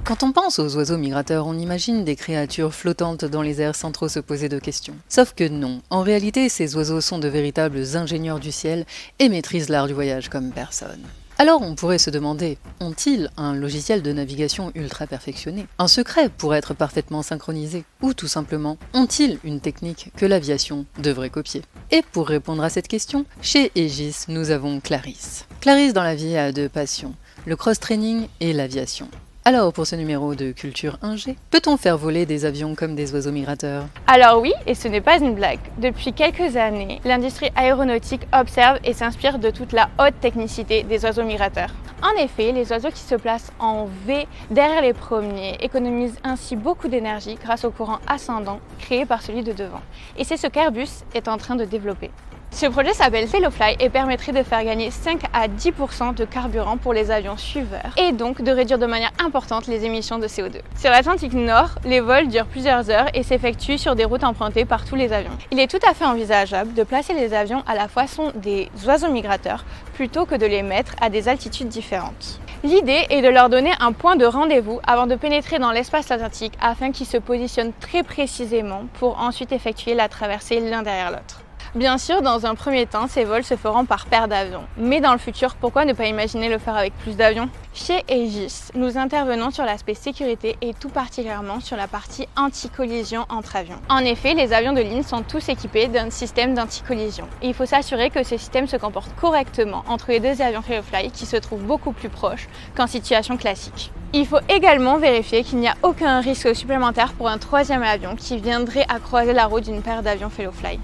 Quand on pense aux oiseaux migrateurs, on imagine des créatures flottantes dans les airs sans trop se poser de questions. Sauf que non, en réalité, ces oiseaux sont de véritables ingénieurs du ciel et maîtrisent l'art du voyage comme personne. Alors on pourrait se demander, ont-ils un logiciel de navigation ultra perfectionné, un secret pour être parfaitement synchronisé, ou tout simplement, ont-ils une technique que l'aviation devrait copier? Et pour répondre à cette question, chez Aegis, nous avons Clarisse. Clarisse dans la vie a deux passions, le cross-training et l'aviation. Alors pour ce numéro de Culture Ingé, peut-on faire voler des avions comme des oiseaux migrateurs? Alors oui, et ce n'est pas une blague. Depuis quelques années, l'industrie aéronautique observe et s'inspire de toute la haute technicité des oiseaux migrateurs. En effet, les oiseaux qui se placent en V derrière les premiers économisent ainsi beaucoup d'énergie grâce au courant ascendant créé par celui de devant. Et c'est ce qu'Airbus est en train de développer. Ce projet s'appelle VeloFly et permettrait de faire gagner 5 à 10% de carburant pour les avions suiveurs et donc de réduire de manière importante les émissions de CO2. Sur l'Atlantique Nord, les vols durent plusieurs heures et s'effectuent sur des routes empruntées par tous les avions. Il est tout à fait envisageable de placer les avions à la façon des oiseaux migrateurs plutôt que de les mettre à des altitudes différentes. L'idée est de leur donner un point de rendez-vous avant de pénétrer dans l'espace atlantique afin qu'ils se positionnent très précisément pour ensuite effectuer la traversée l'un derrière l'autre. Bien sûr, dans un premier temps, ces vols se feront par paire d'avions. Mais dans le futur, pourquoi ne pas imaginer le faire avec plus d'avions? Chez Aegis, nous intervenons sur l'aspect sécurité et tout particulièrement sur la partie anti-collision entre avions. En effet, les avions de ligne sont tous équipés d'un système d'anti-collision. Et il faut s'assurer que ce système se comporte correctement entre les deux avions VeloFly qui se trouvent beaucoup plus proches qu'en situation classique. Il faut également vérifier qu'il n'y a aucun risque supplémentaire pour un troisième avion qui viendrait à croiser la route d'une paire d'avions VeloFly.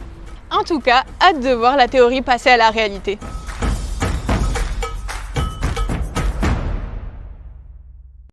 En tout cas, hâte de voir la théorie passer à la réalité.